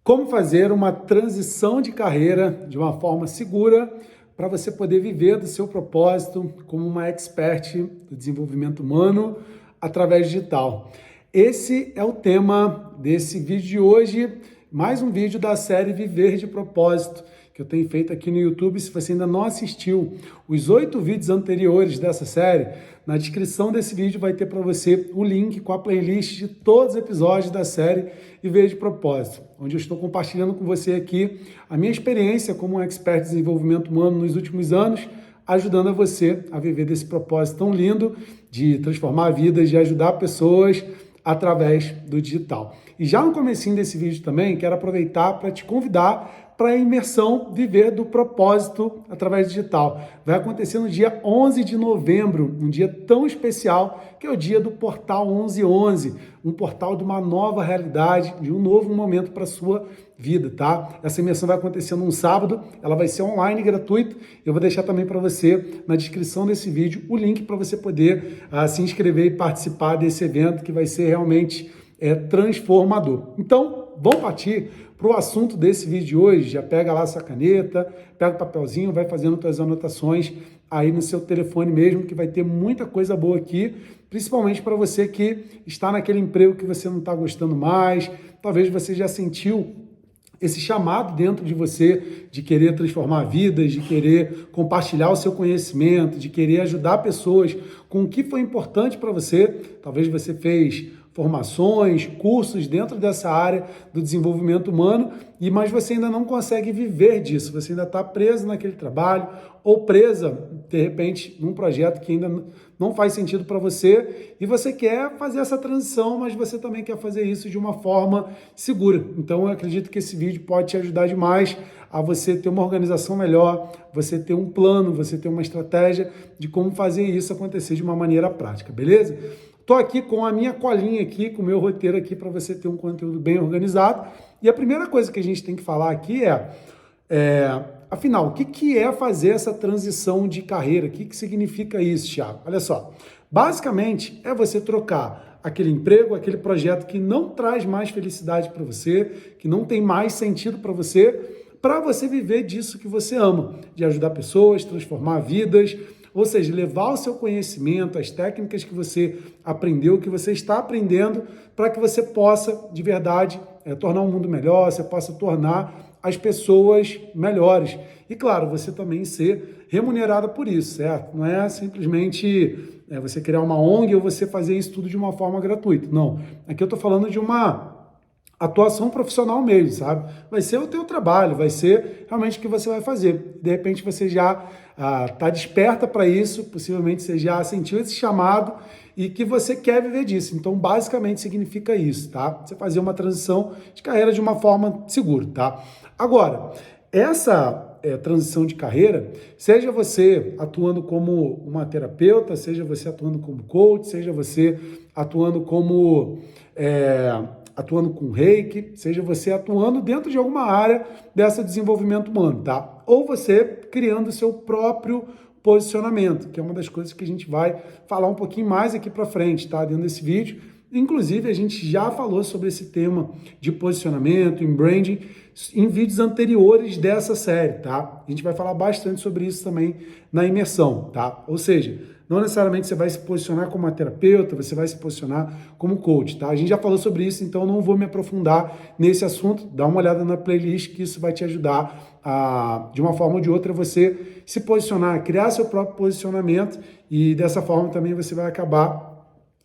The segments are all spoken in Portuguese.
Como fazer uma transição de carreira de uma forma segura para você poder viver do seu propósito como uma expert do desenvolvimento humano através digital. Esse é o tema desse vídeo de hoje, mais um vídeo da série Viver de Propósito, que eu tenho feito aqui no YouTube. Se você ainda não assistiu os 8 vídeos anteriores dessa série, na descrição desse vídeo vai ter para você o link com a playlist de todos os episódios da série Viver de Propósito, onde eu estou compartilhando com você aqui a minha experiência como um expert de desenvolvimento humano nos últimos anos, ajudando a você a viver desse propósito tão lindo de transformar vidas, de ajudar pessoas através do digital. E já no comecinho desse vídeo também, quero aproveitar para te convidar para a imersão Viver do Propósito através do digital. Vai acontecer no dia 11 de novembro, um dia tão especial, que é o dia do Portal 1111, um portal de uma nova realidade, de um novo momento para a sua vida, tá? Essa imersão vai acontecer num sábado, ela vai ser online, gratuita. Eu vou deixar também para você, na descrição desse vídeo, o link para você poder se inscrever e participar desse evento, que vai ser realmente transformador. Então, vamos partir para o assunto desse vídeo de hoje. Já pega lá essa caneta, pega o papelzinho, vai fazendo suas anotações aí no seu telefone mesmo, que vai ter muita coisa boa aqui, principalmente para você que está naquele emprego que você não está gostando mais. Talvez você já sentiu esse chamado dentro de você de querer transformar vidas, de querer compartilhar o seu conhecimento, de querer ajudar pessoas com o que foi importante para você. Talvez você fez formações, cursos dentro dessa área do desenvolvimento humano, mas você ainda não consegue viver disso, você ainda está preso naquele trabalho ou presa, de repente, num projeto que ainda não faz sentido para você e você quer fazer essa transição, mas você também quer fazer isso de uma forma segura. Então, eu acredito que esse vídeo pode te ajudar demais a você ter uma organização melhor, você ter um plano, você ter uma estratégia de como fazer isso acontecer de uma maneira prática, beleza? Estou aqui com a minha colinha aqui, com o meu roteiro aqui para você ter um conteúdo bem organizado. E a primeira coisa que a gente tem que falar aqui afinal, o que é fazer essa transição de carreira? O que significa isso, Thiago? Olha só, basicamente é você trocar aquele emprego, aquele projeto que não traz mais felicidade para você, que não tem mais sentido para você viver disso que você ama, de ajudar pessoas, transformar vidas, ou seja, levar o seu conhecimento, as técnicas que você aprendeu, que você está aprendendo, para que você possa, de verdade, tornar o mundo melhor, você possa tornar as pessoas melhores. E, claro, você também ser remunerada por isso, certo? Não é simplesmente você criar uma ONG ou você fazer isso tudo de uma forma gratuita. Não. Aqui eu estou falando de uma atuação profissional mesmo, sabe? Vai ser o teu trabalho, vai ser realmente o que você vai fazer. De repente você já está desperta para isso, possivelmente você já sentiu esse chamado e que você quer viver disso. Então, basicamente, significa isso, tá? Você fazer uma transição de carreira de uma forma segura, tá? Agora, essa transição de carreira, seja você atuando como uma terapeuta, seja você atuando como coach, seja você atuando como atuando com reiki, seja você atuando dentro de alguma área dessa desenvolvimento humano, tá? Ou você criando o seu próprio posicionamento, que é uma das coisas que a gente vai falar um pouquinho mais aqui para frente, tá? Dentro desse vídeo. Inclusive, a gente já falou sobre esse tema de posicionamento, em branding, em vídeos anteriores dessa série, tá? A gente vai falar bastante sobre isso também na imersão, tá? Ou seja, não necessariamente você vai se posicionar como uma terapeuta, você vai se posicionar como coach, tá? A gente já falou sobre isso, então eu não vou me aprofundar nesse assunto. Dá uma olhada na playlist que isso vai te ajudar de uma forma ou de outra, você se posicionar, criar seu próprio posicionamento e dessa forma também você vai acabar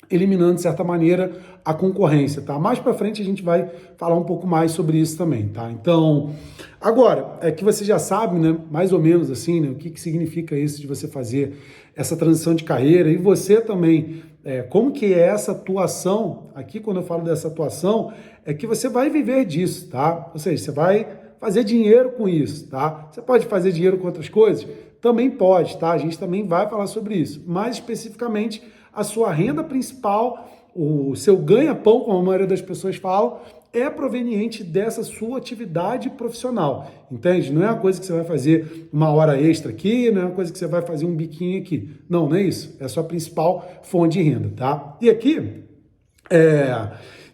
eliminando, de certa maneira, a concorrência, tá? Mais para frente a gente vai falar um pouco mais sobre isso também, tá? Então, agora, é que você já sabe, né, mais ou menos assim, né, o que significa isso de você fazer essa transição de carreira e você também, como que é essa atuação, aqui quando eu falo dessa atuação, é que você vai viver disso, tá? Ou seja, você vai fazer dinheiro com isso, tá? Você pode fazer dinheiro com outras coisas? Também pode, tá? A gente também vai falar sobre isso, mais especificamente a sua renda principal, o seu ganha-pão, como a maioria das pessoas falam, é proveniente dessa sua atividade profissional, entende? Não é uma coisa que você vai fazer uma hora extra aqui, não é uma coisa que você vai fazer um biquinho aqui. Não é isso. É a sua principal fonte de renda, tá? E aqui,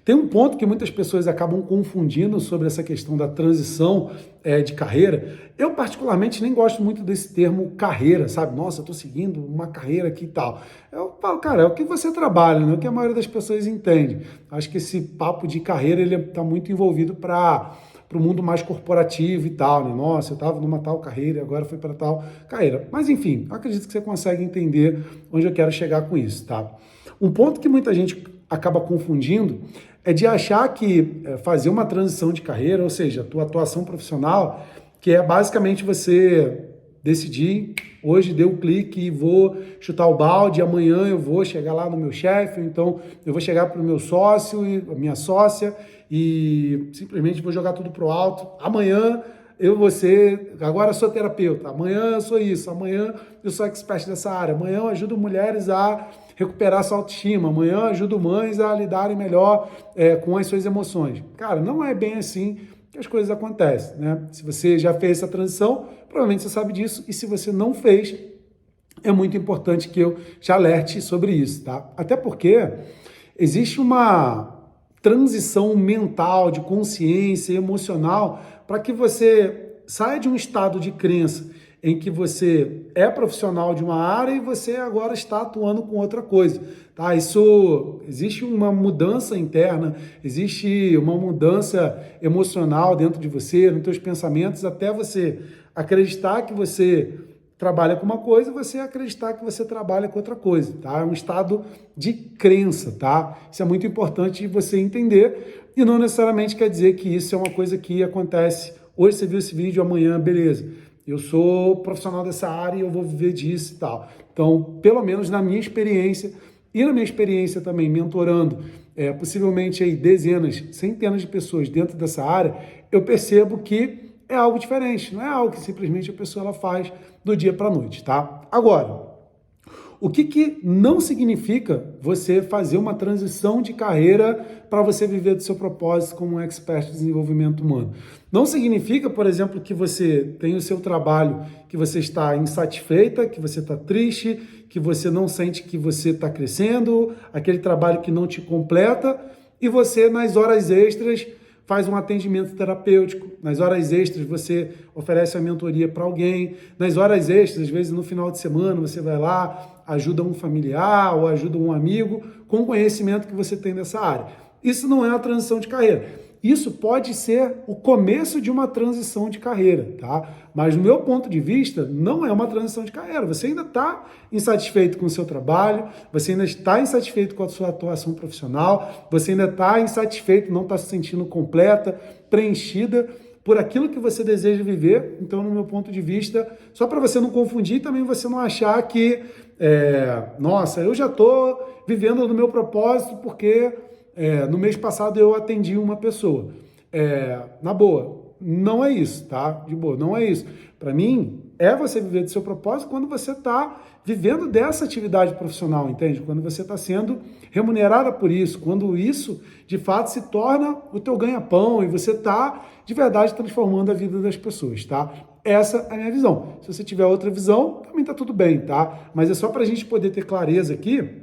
Tem um ponto que muitas pessoas acabam confundindo sobre essa questão da transição de carreira. Eu, particularmente, nem gosto muito desse termo carreira, sabe? Nossa, eu estou seguindo uma carreira aqui e tal. Eu falo, cara, é o que você trabalha, né? O que a maioria das pessoas entende. Acho que esse papo de carreira, ele está muito envolvido para o mundo mais corporativo e tal, né? Nossa, eu estava numa tal carreira e agora fui para tal carreira. Mas, enfim, acredito que você consegue entender onde eu quero chegar com isso, tá? Um ponto que muita gente acaba confundindo é de achar que fazer uma transição de carreira, ou seja, a tua atuação profissional, que é basicamente você decidir, hoje deu um clique e vou chutar o balde, amanhã eu vou chegar lá no meu chefe, então eu vou chegar para o meu sócio e a minha sócia e simplesmente vou jogar tudo pro alto. Amanhã eu vou ser, agora eu sou terapeuta, amanhã eu sou isso, amanhã eu sou expert dessa área, amanhã eu ajudo mulheres a recuperar sua autoestima, amanhã eu ajudo mães a lidarem melhor com as suas emoções. Cara, não é bem assim que as coisas acontecem, né? Se você já fez essa transição, provavelmente você sabe disso, e se você não fez, é muito importante que eu te alerte sobre isso, tá? Até porque existe uma transição mental, de consciência, emocional, para que você saia de um estado de crença em que você é profissional de uma área e você agora está atuando com outra coisa, tá? Isso, existe uma mudança interna, existe uma mudança emocional dentro de você, nos teus pensamentos, até você acreditar que você trabalha com uma coisa, você acreditar que você trabalha com outra coisa, tá? É um estado de crença, tá? Isso é muito importante você entender e não necessariamente quer dizer que isso é uma coisa que acontece. Hoje você viu esse vídeo, amanhã, beleza. Eu sou profissional dessa área e eu vou viver disso e tal. Então, pelo menos na minha experiência e na minha experiência também mentorando possivelmente aí dezenas, centenas de pessoas dentro dessa área, eu percebo que é algo diferente, não é algo que simplesmente a pessoa ela faz do dia para a noite, tá? Agora, o que não significa você fazer uma transição de carreira para você viver do seu propósito como um expert de desenvolvimento humano? Não significa, por exemplo, que você tem o seu trabalho, que você está insatisfeita, que você está triste, que você não sente que você está crescendo, aquele trabalho que não te completa, e você, nas horas extras, faz um atendimento terapêutico, nas horas extras você oferece a mentoria para alguém, nas horas extras, às vezes no final de semana, você vai lá, ajuda um familiar ou ajuda um amigo com o conhecimento que você tem dessa área. Isso não é uma transição de carreira. Isso pode ser o começo de uma transição de carreira, tá? Mas do meu ponto de vista, não é uma transição de carreira. Você ainda está insatisfeito com o seu trabalho, você ainda está insatisfeito com a sua atuação profissional, você ainda está insatisfeito, não está se sentindo completa, preenchida por aquilo que você deseja viver. Então, no meu ponto de vista, só para você não confundir, também você não achar que, nossa, eu já estou vivendo no meu propósito porque no mês passado eu atendi uma pessoa. Na boa, não é isso, tá? De boa, não é isso. Para mim, é você viver do seu propósito quando você está vivendo dessa atividade profissional, entende? Quando você está sendo remunerada por isso, quando isso, de fato, se torna o teu ganha-pão e você está, de verdade, transformando a vida das pessoas, tá? Essa é a minha visão. Se você tiver outra visão, também tá tudo bem, tá? Mas é só para a gente poder ter clareza aqui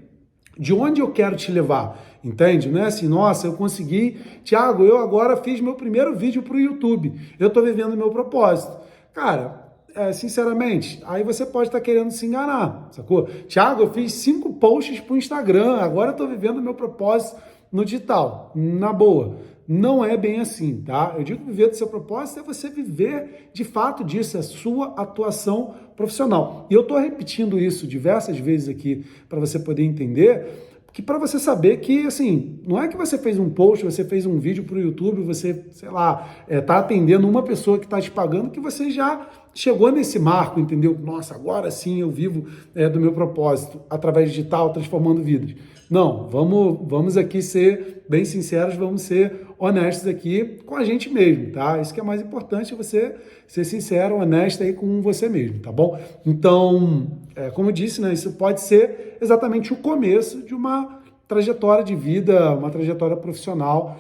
de onde eu quero te levar, entende? Não é assim, nossa, eu consegui, Thiago, eu agora fiz meu primeiro vídeo para o YouTube, eu estou vivendo o meu propósito. Cara, sinceramente, aí você pode estar querendo se enganar, sacou? Thiago, eu fiz 5 posts para o Instagram, agora eu estou vivendo o meu propósito no digital. Na boa, não é bem assim, tá? Eu digo que viver do seu propósito é você viver de fato disso, é a sua atuação profissional. E eu estou repetindo isso diversas vezes aqui para você poder entender, que para você saber que, assim, não é que você fez um post, você fez um vídeo para o YouTube, você, sei lá, tá atendendo uma pessoa que está te pagando, que você já chegou nesse marco, entendeu? Nossa, agora sim eu vivo do meu propósito, através digital, transformando vidas. Não, vamos aqui ser bem sinceros, vamos ser honestos aqui com a gente mesmo, tá? Isso que é mais importante, é você ser sincero, honesto aí com você mesmo, tá bom? Então, como eu disse, né, isso pode ser exatamente o começo de uma trajetória de vida, uma trajetória profissional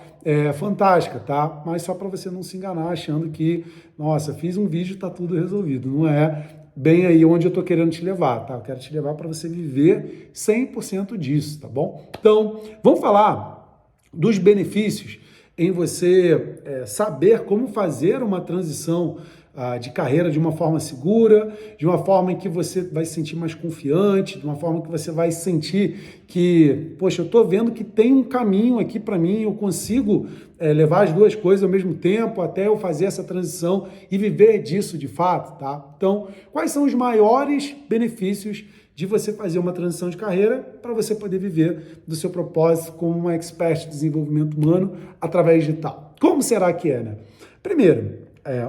fantástica, tá? Mas só para você não se enganar achando que, nossa, fiz um vídeo, tá tudo resolvido. Não é bem aí onde eu tô querendo te levar, tá? Eu quero te levar para você viver 100% disso, tá bom? Então, vamos falar dos benefícios em você saber como fazer uma transição de carreira de uma forma segura, de uma forma em que você vai se sentir mais confiante, de uma forma que você vai sentir que, poxa, eu estou vendo que tem um caminho aqui para mim, eu consigo levar as duas coisas ao mesmo tempo até eu fazer essa transição e viver disso de fato, tá? Então, quais são os maiores benefícios de você fazer uma transição de carreira para você poder viver do seu propósito como uma expert de desenvolvimento humano através digital? Como será que é, né? Primeiro,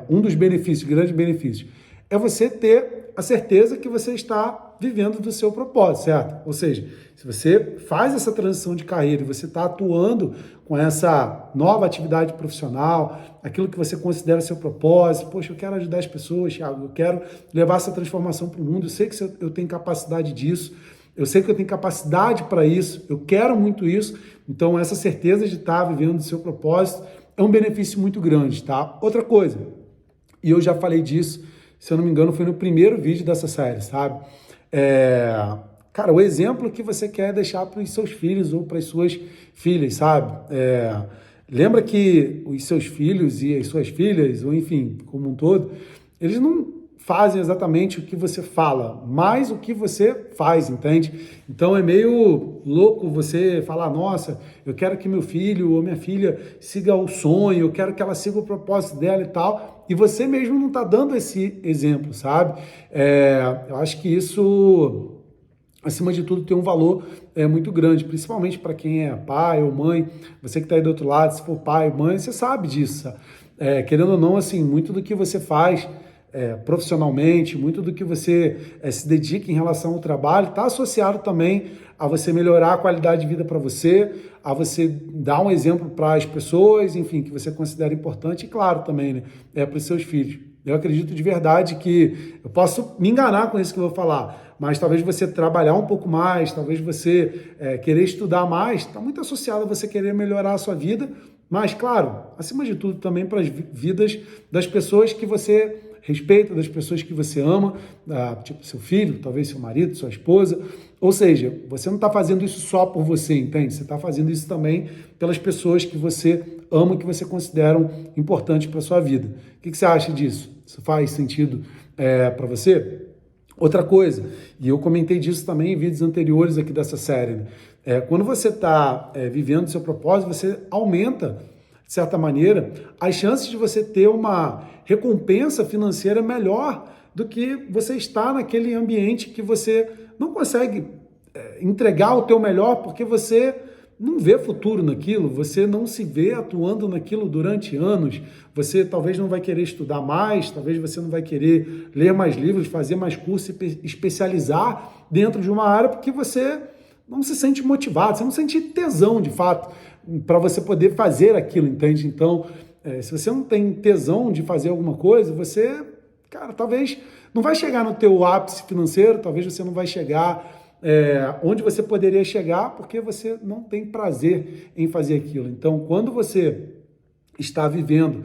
um dos benefícios, grandes benefícios, é você ter a certeza que você está vivendo do seu propósito, certo? Ou seja, se você faz essa transição de carreira e você está atuando com essa nova atividade profissional, aquilo que você considera seu propósito, poxa, eu quero ajudar as pessoas, Thiago, eu quero levar essa transformação para o mundo, eu sei que eu tenho capacidade disso, eu sei que eu tenho capacidade para isso, eu quero muito isso, então essa certeza de estar vivendo do seu propósito é um benefício muito grande, tá? Outra coisa, e eu já falei disso, se eu não me engano, foi no primeiro vídeo dessa série, sabe? Cara, o exemplo que você quer deixar para os seus filhos ou para as suas filhas, sabe? Lembra que os seus filhos e as suas filhas, ou enfim, como um todo, eles não fazem exatamente o que você fala, mas o que você faz, entende? Então é meio louco você falar, nossa, eu quero que meu filho ou minha filha siga o sonho, eu quero que ela siga o propósito dela e tal, e você mesmo não está dando esse exemplo, sabe? Eu acho que isso, acima de tudo, tem um valor muito grande, principalmente para quem é pai ou mãe, você que está aí do outro lado, se for pai, mãe, você sabe disso. Querendo ou não, assim, muito do que você faz profissionalmente, muito do que você se dedica em relação ao trabalho, está associado também a você melhorar a qualidade de vida para você, a você dar um exemplo para as pessoas, enfim, que você considera importante e, claro, também, né, para os seus filhos. Eu acredito de verdade que eu posso me enganar com isso que eu vou falar, mas talvez você trabalhar um pouco mais, talvez você querer estudar mais, está muito associado a você querer melhorar a sua vida, mas, claro, acima de tudo também para as vidas das pessoas que você respeita, das pessoas que você ama, tipo seu filho, talvez seu marido, sua esposa. Ou seja, você não está fazendo isso só por você, entende? Você está fazendo isso também pelas pessoas que você ama e que você considera importantes para a sua vida. O que você acha disso? Isso faz sentido para você? Outra coisa, e eu comentei disso também em vídeos anteriores aqui dessa série, né? Quando você está vivendo o seu propósito, você aumenta, de certa maneira, as chances de você ter uma recompensa financeira melhor do que você estar naquele ambiente que você não consegue entregar o teu melhor porque você não vê futuro naquilo, você não se vê atuando naquilo durante anos, você talvez não vai querer estudar mais, talvez você não vai querer ler mais livros, fazer mais cursos e especializar dentro de uma área porque você não se sente motivado, você não sente tesão, de fato, para você poder fazer aquilo, entende? Então, se você não tem tesão de fazer alguma coisa, você, cara, talvez não vai chegar no teu ápice financeiro, talvez você não vai chegar onde você poderia chegar porque você não tem prazer em fazer aquilo. Então, quando você está vivendo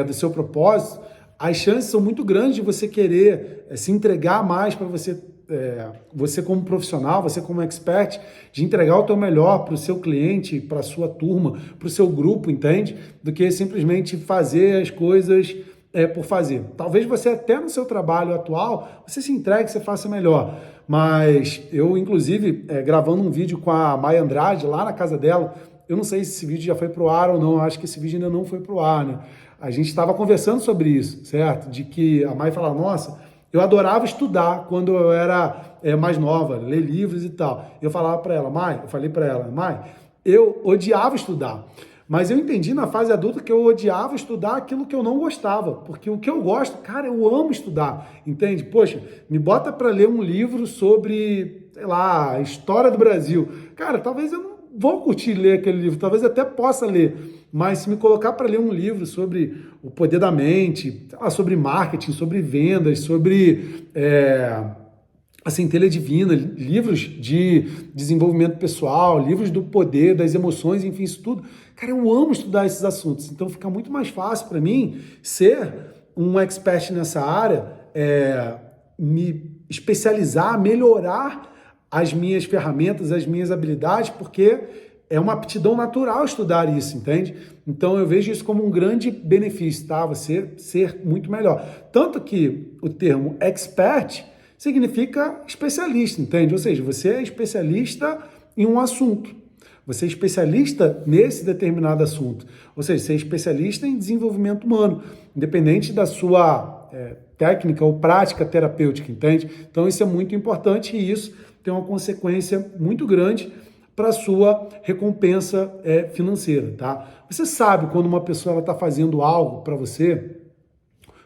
do seu propósito, as chances são muito grandes de você querer se entregar mais para você como profissional, você como expert, de entregar o teu melhor para o seu cliente, para a sua turma, para o seu grupo, entende? Do que simplesmente fazer as coisas por fazer. Talvez você até no seu trabalho atual, você se entregue, você faça melhor. Mas eu, inclusive, gravando um vídeo com a Maia Andrade, lá na casa dela, eu não sei se esse vídeo já foi pro ar ou não, eu acho que esse vídeo ainda não foi pro ar, né? A gente estava conversando sobre isso, certo? De que a Maia falava, nossa, eu adorava estudar quando eu era mais nova, ler livros e tal. Eu falava para ela, Maia, eu falei para ela, Maia, eu odiava estudar. Mas eu entendi na fase adulta que eu odiava estudar aquilo que eu não gostava, porque o que eu gosto, cara, eu amo estudar, entende? Poxa, me bota para ler um livro sobre, sei lá, a história do Brasil. Cara, talvez eu não vou curtir ler aquele livro, talvez até possa ler, mas se me colocar para ler um livro sobre o poder da mente, sei lá, sobre marketing, sobre vendas, sobre a centelha divina, livros de desenvolvimento pessoal, livros do poder, das emoções, enfim, isso tudo. Cara, eu amo estudar esses assuntos, então fica muito mais fácil para mim ser um expert nessa área, me especializar, melhorar as minhas ferramentas, as minhas habilidades, porque é uma aptidão natural estudar isso, entende? Então eu vejo isso como um grande benefício, tá? Você ser muito melhor. Tanto que o termo expert significa especialista, entende? Ou seja, você é especialista em um assunto. Você é especialista nesse determinado assunto. Ou seja, você é especialista em desenvolvimento humano, independente da sua técnica ou prática terapêutica, entende? Então isso é muito importante e isso tem uma consequência muito grande para a sua recompensa financeira, tá? Você sabe quando uma pessoa está fazendo algo para você,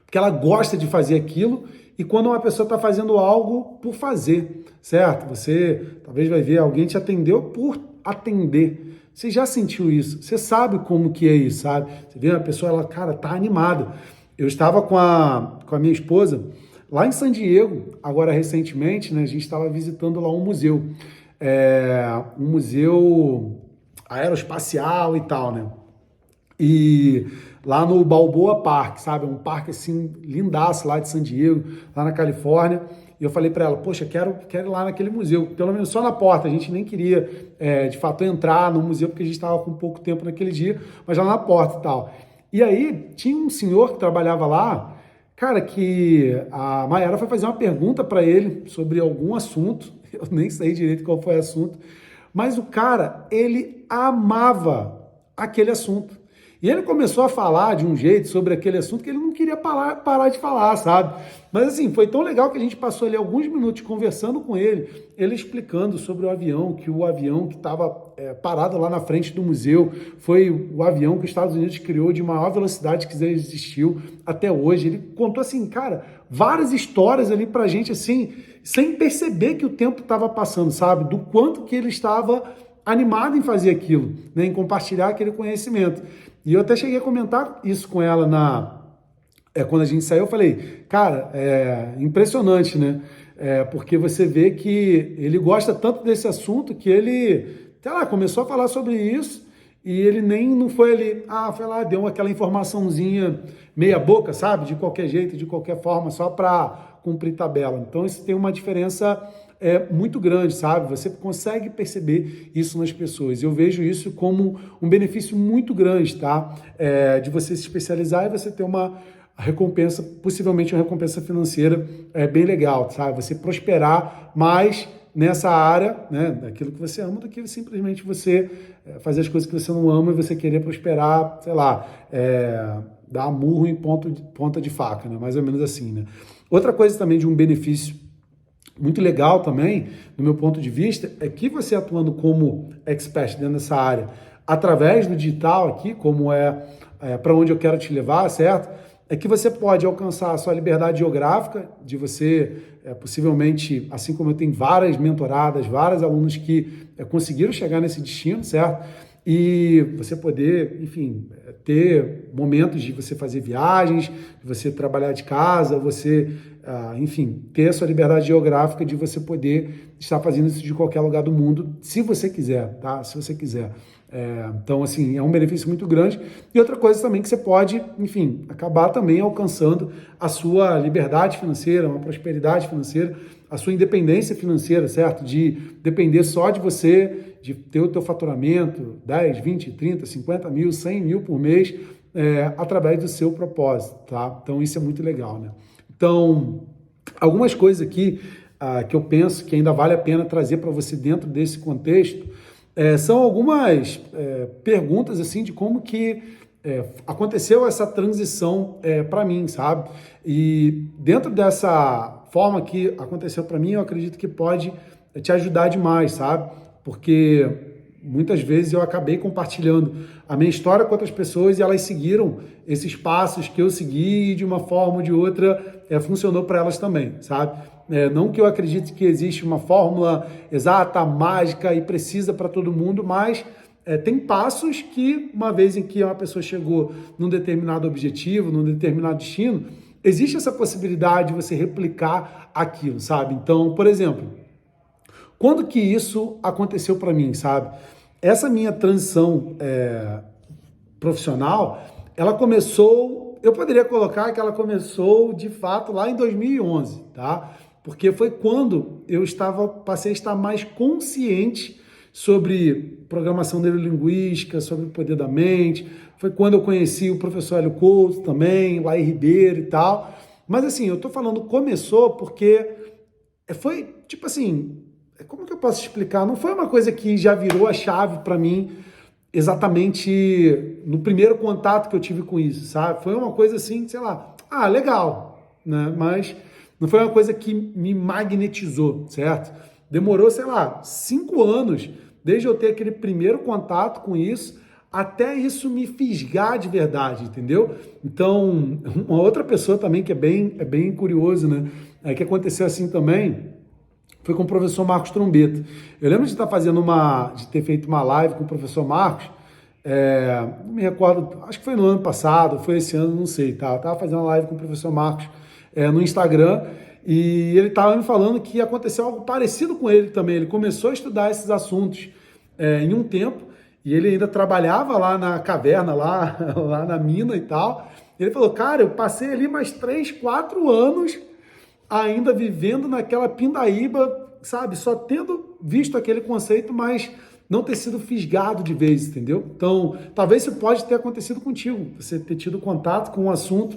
porque ela gosta de fazer aquilo, e quando uma pessoa está fazendo algo por fazer, certo? Você talvez vai ver alguém te atendeu por atender. Você já sentiu isso? Você sabe como que é isso, sabe? Você vê uma pessoa, ela, cara, tá animada. Eu estava com a minha esposa lá em San Diego, agora recentemente, né? A gente estava visitando lá um museu. Um museu aeroespacial e tal, né? E lá no Balboa Park, sabe? Um parque assim, lindaço lá de San Diego, lá na Califórnia. E eu falei para ela, poxa, quero ir lá naquele museu, pelo menos só na porta. A gente nem queria, de fato, entrar no museu, porque a gente estava com pouco tempo naquele dia, mas lá na porta e tal. E aí, tinha um senhor que trabalhava lá, cara, que a Mayara foi fazer uma pergunta para ele sobre algum assunto, eu nem sei direito qual foi o assunto, mas o cara, ele amava aquele assunto. E ele começou a falar de um jeito sobre aquele assunto que ele não queria parar de falar, sabe? Mas assim, foi tão legal que a gente passou ali alguns minutos conversando com ele, ele explicando sobre o avião, que o avião que estava parado lá na frente do museu foi o avião que os Estados Unidos criou de maior velocidade que existiu até hoje. Ele contou assim, cara, várias histórias ali pra gente assim, sem perceber que o tempo estava passando, sabe? Do quanto que ele estava animado em fazer aquilo, né? Em compartilhar aquele conhecimento. E eu até cheguei a comentar isso com ela quando a gente saiu, eu falei, cara, é impressionante, né? Porque você vê que ele gosta tanto desse assunto que ele, sei lá, começou a falar sobre isso e ele não foi ali, foi lá, deu aquela informaçãozinha meia boca, sabe? De qualquer jeito, de qualquer forma, só para cumprir tabela. Então isso tem uma diferença muito grande, sabe? Você consegue perceber isso nas pessoas. Eu vejo isso como um benefício muito grande, tá? De você se especializar e você ter uma recompensa, possivelmente uma recompensa financeira bem legal, sabe? Você prosperar mais nessa área, né, daquilo que você ama, do que simplesmente você fazer as coisas que você não ama e você querer prosperar, sei lá, dar murro em ponta de faca, né? Mais ou menos assim, né? Outra coisa também de um benefício muito legal também, do meu ponto de vista, é que você atuando como expert dentro dessa área, através do digital aqui, como para onde eu quero te levar, certo? É que você pode alcançar a sua liberdade geográfica, de você, possivelmente, assim como eu tenho várias mentoradas, vários alunos que conseguiram chegar nesse destino, certo? E você poder, enfim, ter momentos de você fazer viagens, de você trabalhar de casa, você, enfim, ter a sua liberdade geográfica de você poder estar fazendo isso de qualquer lugar do mundo, se você quiser, tá? Se você quiser. Então, assim, é um benefício muito grande. E outra coisa também que você pode, enfim, acabar também alcançando a sua liberdade financeira, uma prosperidade financeira, a sua independência financeira, certo? De depender só de você, de ter o teu faturamento, 10, 20, 30, 50 mil, 100 mil por mês, através do seu propósito, tá? Então, isso é muito legal, né? Então, algumas coisas aqui que eu penso que ainda vale a pena trazer para você dentro desse contexto, são algumas perguntas assim de como que aconteceu essa transição para mim, sabe? E dentro dessa forma que aconteceu para mim, eu acredito que pode te ajudar demais, sabe? Porque muitas vezes eu acabei compartilhando a minha história com outras pessoas e elas seguiram esses passos que eu segui e de uma forma ou de outra funcionou para elas também, sabe? Não que eu acredite que existe uma fórmula exata, mágica e precisa para todo mundo, mas tem passos que, uma vez em que uma pessoa chegou num determinado objetivo, num determinado destino, existe essa possibilidade de você replicar aquilo, sabe? Então, por exemplo, quando que isso aconteceu para mim, sabe? Essa minha transição profissional, ela começou, eu poderia colocar que ela começou de fato lá em 2011, tá? Porque foi quando eu passei a estar mais consciente sobre programação neurolinguística, sobre o poder da mente. Foi quando eu conheci o professor Hélio Couto também, Laí Ribeiro e tal. Mas assim, eu tô falando começou porque foi tipo assim, como que eu posso explicar? Não foi uma coisa que já virou a chave para mim exatamente no primeiro contato que eu tive com isso, sabe? Foi uma coisa assim, sei lá, legal, né? Mas não foi uma coisa que me magnetizou, certo? Demorou, sei lá, 5 anos desde eu ter aquele primeiro contato com isso até isso me fisgar de verdade, entendeu? Então, uma outra pessoa também que é bem curioso, né? Que aconteceu assim também, foi com o professor Marcos Trombeta. Eu lembro de ter feito uma live com o professor Marcos, não me recordo, acho que foi no ano passado, foi esse ano, não sei, tá? Eu estava fazendo uma live com o professor Marcos no Instagram e ele estava me falando que aconteceu algo parecido com ele também. Ele começou a estudar esses assuntos em um tempo e ele ainda trabalhava lá na caverna, lá na mina e tal. Ele falou, cara, eu passei ali mais 3, 4 anos ainda vivendo naquela pindaíba, sabe? Só tendo visto aquele conceito, mas não ter sido fisgado de vez, entendeu? Então, talvez isso pode ter acontecido contigo, você ter tido contato com um assunto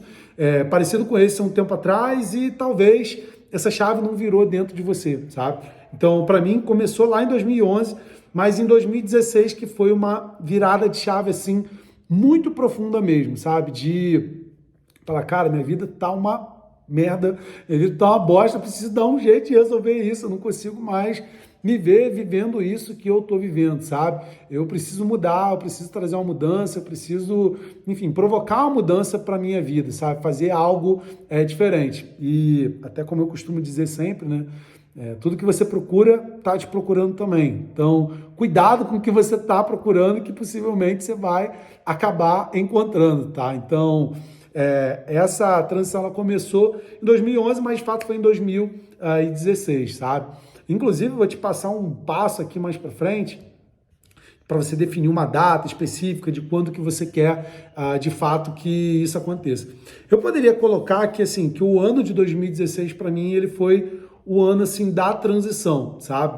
parecido com esse há um tempo atrás e talvez essa chave não virou dentro de você, sabe? Então, para mim, começou lá em 2011, mas em 2016 que foi uma virada de chave, assim, muito profunda mesmo, sabe? De falar, cara, minha vida tá uma merda, minha vida tá uma bosta, eu preciso dar um jeito de resolver isso, eu não consigo mais me ver vivendo isso que eu tô vivendo, sabe? Eu preciso mudar, eu preciso trazer uma mudança, eu preciso, enfim, provocar uma mudança para minha vida, sabe? Fazer algo diferente. E até como eu costumo dizer sempre, né? Tudo que você procura tá te procurando também. Então, cuidado com o que você tá procurando, que possivelmente você vai acabar encontrando, tá? Então, essa transição ela começou em 2011, mas de fato foi em 2016, sabe? Inclusive, eu vou te passar um passo aqui mais para frente para você definir uma data específica de quando que você quer, de fato, que isso aconteça. Eu poderia colocar aqui, assim, que o ano de 2016, para mim, ele foi o ano, assim, da transição, sabe?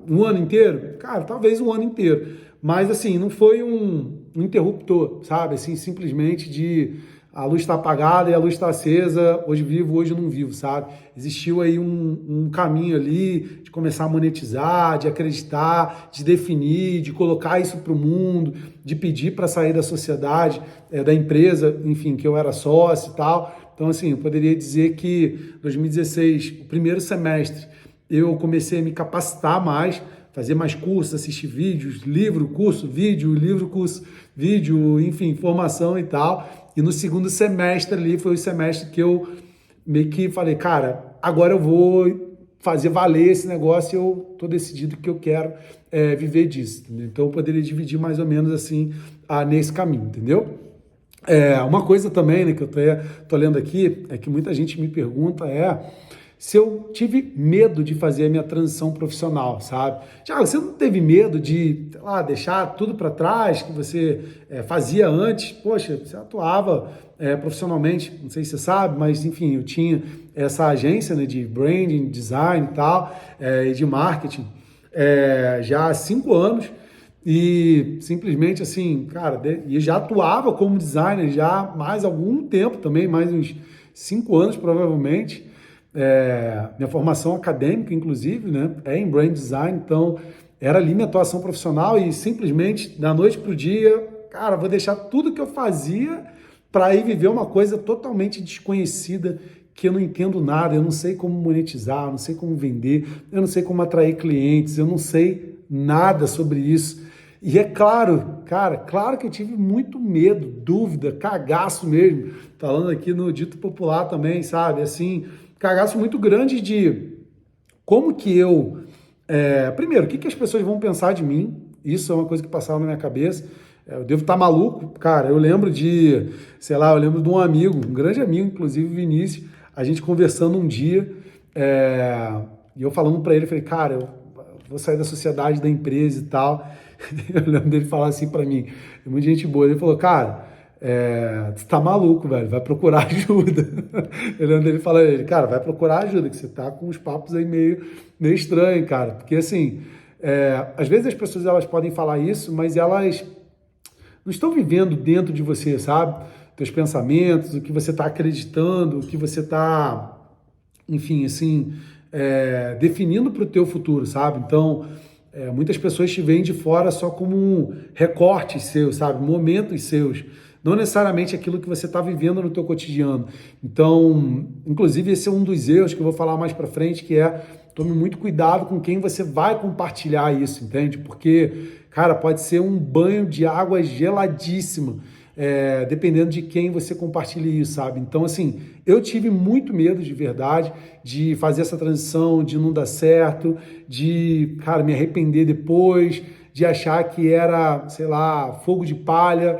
Um ano inteiro? Cara, talvez um ano inteiro. Mas, assim, não foi um interruptor, sabe? Assim, simplesmente de a luz está apagada e a luz está acesa, hoje vivo, hoje não vivo, sabe? Existiu aí um caminho ali de começar a monetizar, de acreditar, de definir, de colocar isso para o mundo, de pedir para sair da sociedade, da empresa, enfim, que eu era sócio e tal. Então, assim, eu poderia dizer que 2016, o primeiro semestre, eu comecei a me capacitar mais, fazer mais cursos, assistir vídeos, livro, curso, vídeo, livro, curso, vídeo, enfim, formação e tal. E no segundo semestre ali foi o semestre que eu meio que falei, cara, agora eu vou fazer valer esse negócio e eu tô decidido que eu quero viver disso. Entendeu? Então eu poderia dividir mais ou menos assim nesse caminho, entendeu? Uma coisa também, né, que eu tô lendo aqui, é que muita gente me pergunta se eu tive medo de fazer a minha transição profissional, sabe? Já você não teve medo de, sei lá, deixar tudo para trás que você fazia antes? Poxa, você atuava profissionalmente, não sei se você sabe, mas enfim, eu tinha essa agência, né, de branding, design e tal, e de marketing já há 5 anos. E simplesmente assim, cara, e já atuava como designer já há mais algum tempo também, mais uns 5 anos provavelmente. Minha formação acadêmica, inclusive, né, em brand design, então era ali minha atuação profissional e simplesmente da noite para o dia, cara, vou deixar tudo que eu fazia para ir viver uma coisa totalmente desconhecida que eu não entendo nada, eu não sei como monetizar, eu não sei como vender, eu não sei como atrair clientes, eu não sei nada sobre isso. E é claro, cara, claro que eu tive muito medo, dúvida, cagaço mesmo, falando aqui no dito popular também, sabe, assim, cagaço muito grande de como que eu... primeiro, o que as pessoas vão pensar de mim? Isso é uma coisa que passava na minha cabeça. Eu devo estar maluco? Cara, eu lembro de um amigo, um grande amigo, inclusive o Vinícius, a gente conversando um dia, e eu falando para ele, falei, cara, eu vou sair da sociedade, da empresa e tal. Eu lembro dele falar assim para mim, muita gente boa, ele falou, cara... você tá maluco, velho, vai procurar ajuda. Eu lembro dele falando, cara, vai procurar ajuda, que você tá com uns papos aí meio estranho, cara, porque assim, Às vezes as pessoas elas podem falar isso, mas elas não estão vivendo dentro de você, sabe? Teus pensamentos, o que você está acreditando, o que você está, enfim, assim, definindo para o teu futuro, sabe? Então, muitas pessoas te veem de fora só como recortes seus, sabe? Momentos seus, não necessariamente aquilo que você está vivendo no teu cotidiano. Então, inclusive, esse é um dos erros que eu vou falar mais para frente, que é tome muito cuidado com quem você vai compartilhar isso, entende? Porque, cara, pode ser um banho de água geladíssima, dependendo de quem você compartilha isso, sabe? Então, assim, eu tive muito medo de verdade de fazer essa transição, de não dar certo, de, cara, me arrepender depois, de achar que era, sei lá, fogo de palha,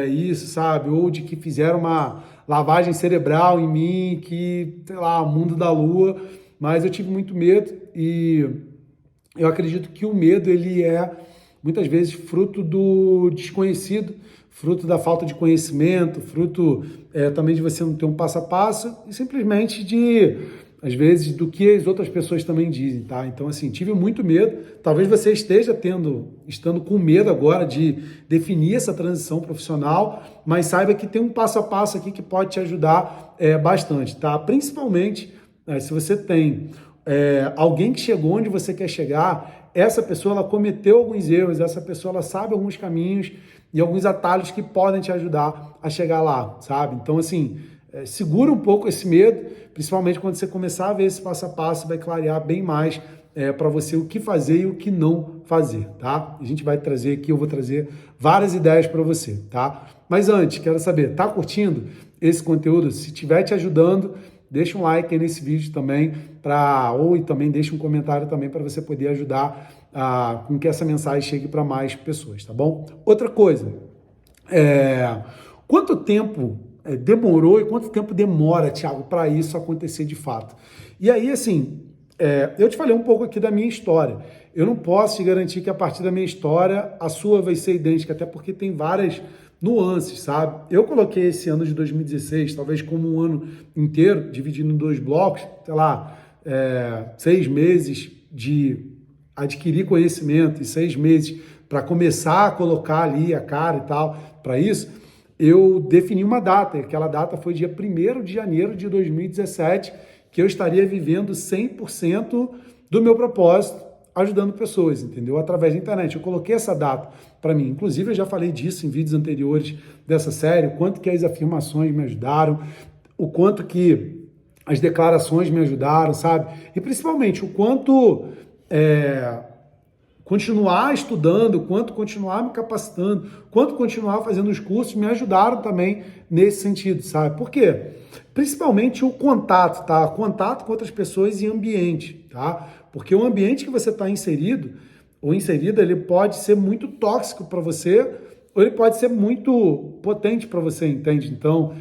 isso, sabe? Ou de que fizeram uma lavagem cerebral em mim, que, sei lá, mundo da lua. Mas eu tive muito medo e eu acredito que o medo, ele é muitas vezes fruto do desconhecido, fruto da falta de conhecimento, fruto também de você não ter um passo a passo e simplesmente às vezes, do que as outras pessoas também dizem, tá? Então, assim, tive muito medo. Talvez você esteja estando com medo agora de definir essa transição profissional, mas saiba que tem um passo a passo aqui que pode te ajudar bastante, tá? Principalmente se você tem alguém que chegou onde você quer chegar, essa pessoa ela cometeu alguns erros, essa pessoa ela sabe alguns caminhos e alguns atalhos que podem te ajudar a chegar lá, sabe? Então, assim, segura um pouco esse medo, principalmente quando você começar a ver esse passo a passo, vai clarear bem mais para você o que fazer e o que não fazer, tá? A gente vai trazer aqui, eu vou trazer várias ideias para você, tá? Mas antes, quero saber, tá curtindo esse conteúdo? Se estiver te ajudando, deixa um like aí nesse vídeo também, e também deixa um comentário também para você poder ajudar com que essa mensagem chegue para mais pessoas, tá bom? Outra coisa, quanto tempo demorou e quanto tempo demora, Thiago, para isso acontecer de fato? E aí, assim, eu te falei um pouco aqui da minha história. Eu não posso te garantir que a partir da minha história a sua vai ser idêntica, até porque tem várias nuances, sabe? Eu coloquei esse ano de 2016, talvez como um ano inteiro, dividindo em 2 blocos, sei lá, 6 meses de adquirir conhecimento e 6 meses para começar a colocar ali a cara e tal, para isso, eu defini uma data, e aquela data foi dia 1º de janeiro de 2017, que eu estaria vivendo 100% do meu propósito, ajudando pessoas, entendeu? Através da internet. Eu coloquei essa data para mim. Inclusive, eu já falei disso em vídeos anteriores dessa série, o quanto que as afirmações me ajudaram, o quanto que as declarações me ajudaram, sabe? E principalmente o quanto continuar estudando, quanto continuar me capacitando, quanto continuar fazendo os cursos me ajudaram também nesse sentido, sabe? Por quê? Principalmente o contato, tá? Contato com outras pessoas e ambiente, tá? Porque o ambiente que você está inserido ou inserida, ele pode ser muito tóxico para você ou ele pode ser muito potente para você, entende? Então,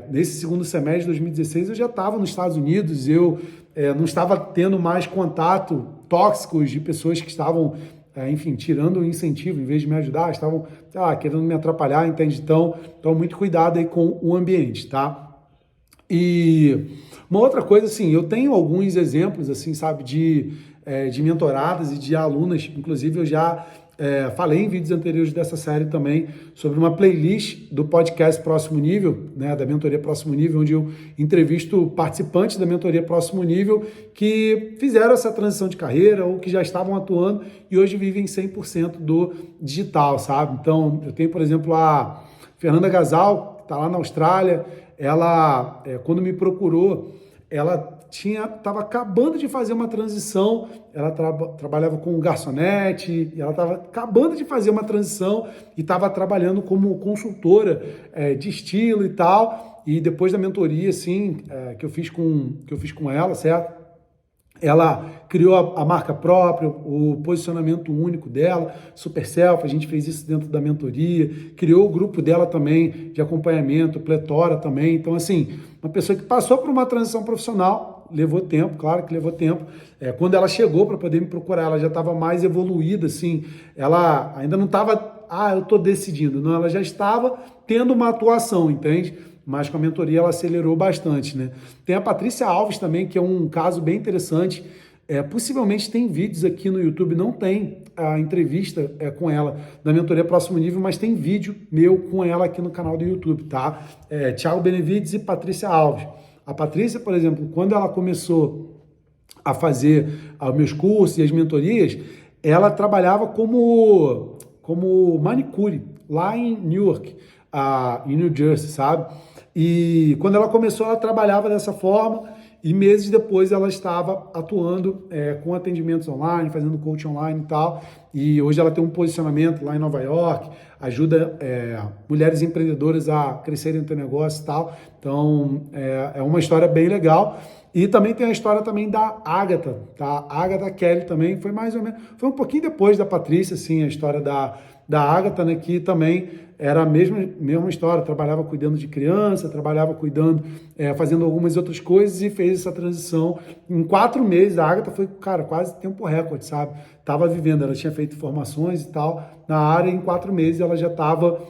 nesse segundo semestre de 2016, eu já estava nos Estados Unidos, eu não estava tendo mais contato tóxicos de pessoas que estavam, enfim, tirando o incentivo, em vez de me ajudar, estavam, sei lá, querendo me atrapalhar, entende? Então, muito cuidado aí com o ambiente, tá? E uma outra coisa, assim, eu tenho alguns exemplos, assim, sabe, de mentoradas e de alunas, inclusive eu já falei em vídeos anteriores dessa série também sobre uma playlist do podcast Próximo Nível, né, da Mentoria Próximo Nível, onde eu entrevisto participantes da Mentoria Próximo Nível que fizeram essa transição de carreira ou que já estavam atuando e hoje vivem 100% do digital, sabe? Então, eu tenho, por exemplo, a Fernanda Gasal, que está lá na Austrália. Ela, quando me procurou, ela estava acabando de fazer uma transição, ela trabalhava com garçonete, e ela estava acabando de fazer uma transição e estava trabalhando como consultora de estilo e tal, e depois da mentoria, assim, que eu fiz com ela, certo? Ela criou a marca própria, o posicionamento único dela, Super Self, a gente fez isso dentro da mentoria, criou o grupo dela também de acompanhamento, Pletora também. Então, assim, uma pessoa que passou por uma transição profissional, levou tempo, claro que levou tempo. Quando ela chegou para poder me procurar, ela já estava mais evoluída, assim, ela ainda não estava, eu estou decidindo, não, ela já estava tendo uma atuação, entende? Mas com a mentoria ela acelerou bastante, né? Tem a Patrícia Alves também, que é um caso bem interessante. Possivelmente tem vídeos aqui no YouTube, não tem a entrevista com ela da mentoria Próximo Nível, mas tem vídeo meu com ela aqui no canal do YouTube, tá? Thiago Benevides e Patrícia Alves. A Patrícia, por exemplo, quando ela começou a fazer os meus cursos e as mentorias, ela trabalhava como manicure lá em Newark, em New Jersey, sabe? E quando ela começou, ela trabalhava dessa forma e meses depois ela estava atuando com atendimentos online, fazendo coaching online e tal. E hoje ela tem um posicionamento lá em Nova York, ajuda mulheres empreendedoras a crescerem no seu negócio e tal. Então, é uma história bem legal. E também tem a história também da Agatha, tá? A Agatha Kelly também foi mais ou menos, foi um pouquinho depois da Patrícia, assim, a história da Agatha, né, que também era a mesma história, trabalhava cuidando de criança, trabalhava cuidando, fazendo algumas outras coisas e fez essa transição. Em 4 meses, a Agatha foi, cara, quase tempo recorde, sabe? Tava vivendo, ela tinha feito formações e tal na área, e em 4 meses ela já estava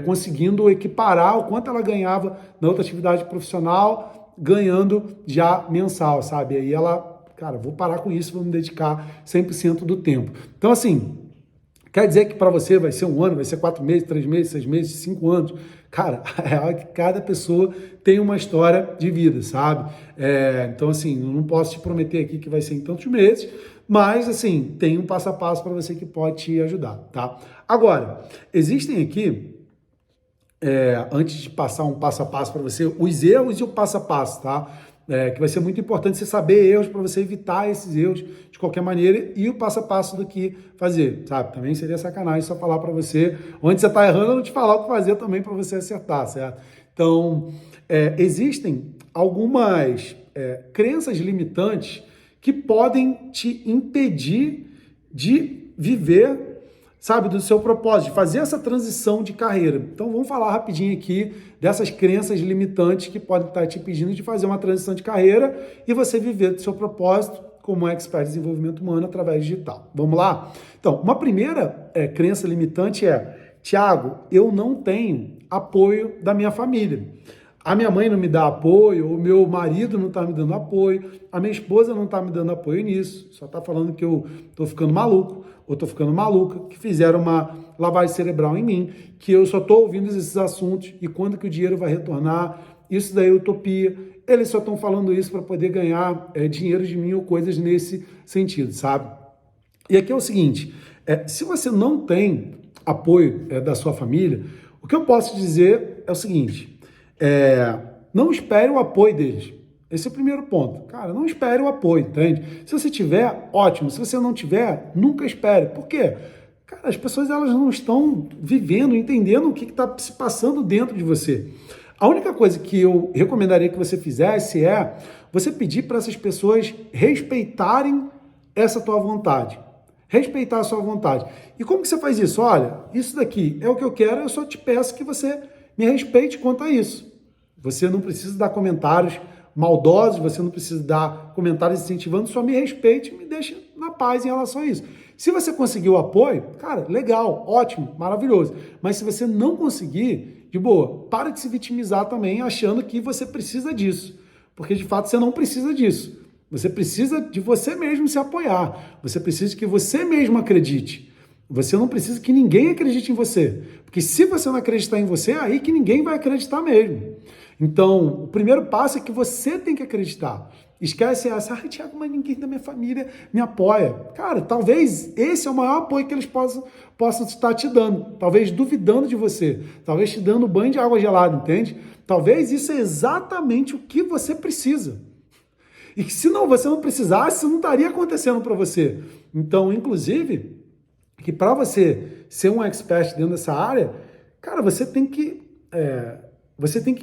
conseguindo equiparar o quanto ela ganhava na outra atividade profissional, ganhando já mensal, sabe? Aí ela, cara, vou parar com isso, vou me dedicar 100% do tempo. Então, assim, quer dizer que para você vai ser 1 ano, vai ser 4 meses, 3 meses, 6 meses, 5 anos? Cara, a real é que cada pessoa tem uma história de vida, sabe? Então, assim, eu não posso te prometer aqui que vai ser em tantos meses, mas, assim, tem um passo a passo para você que pode te ajudar, tá? Agora, existem aqui, antes de passar um passo a passo para você, os erros e o passo a passo, tá? Que vai ser muito importante você saber erros para você evitar esses erros de qualquer maneira e o passo a passo do que fazer, sabe? Também seria sacanagem só falar para você onde você está errando, eu não te falar o que fazer também para você acertar, certo? Então, existem algumas crenças limitantes que podem te impedir de viver, sabe, do seu propósito, de fazer essa transição de carreira. Então, vamos falar rapidinho aqui dessas crenças limitantes que podem estar te impedindo de fazer uma transição de carreira e você viver do seu propósito como expert de desenvolvimento humano através digital. Vamos lá? Então, uma primeira crença limitante Thiago, eu não tenho apoio da minha família. A minha mãe não me dá apoio, o meu marido não está me dando apoio, a minha esposa não está me dando apoio nisso, só está falando que eu estou ficando maluco ou estou ficando maluca, que fizeram uma lavagem cerebral em mim, que eu só estou ouvindo esses assuntos e quando que o dinheiro vai retornar, isso daí é utopia, eles só estão falando isso para poder ganhar dinheiro de mim ou coisas nesse sentido, sabe? E aqui é o seguinte, se você não tem apoio da sua família, o que eu posso dizer é o seguinte, não espere o apoio deles. Esse é o primeiro ponto. Cara, não espere o apoio, entende? Se você tiver, ótimo. Se você não tiver, nunca espere. Por quê? Cara, as pessoas elas não estão vivendo, entendendo o que está se passando dentro de você. A única coisa que eu recomendaria que você fizesse é você pedir para essas pessoas respeitarem essa tua vontade. Respeitar a sua vontade. E como que você faz isso? Olha, isso daqui é o que eu quero, eu só te peço que você me respeite quanto a isso. Você não precisa dar comentários maldosos, você não precisa dar comentários incentivando, só me respeite e me deixe na paz em relação a isso. Se você conseguir o apoio, cara, legal, ótimo, maravilhoso. Mas se você não conseguir, de boa, para de se vitimizar também achando que você precisa disso. Porque de fato você não precisa disso. Você precisa de você mesmo se apoiar. Você precisa que você mesmo acredite. Você não precisa que ninguém acredite em você. Porque se você não acreditar em você, é aí que ninguém vai acreditar mesmo. Então, o primeiro passo é que você tem que acreditar. Esquece essa, Thiago, mas ninguém da minha família me apoia. Cara, talvez esse é o maior apoio que eles possam estar te dando. Talvez duvidando de você. Talvez te dando banho de água gelada, entende? Talvez isso é exatamente o que você precisa. E que se você não precisasse, isso não estaria acontecendo para você. Então, inclusive, que para você ser um expert dentro dessa área, cara, você tem que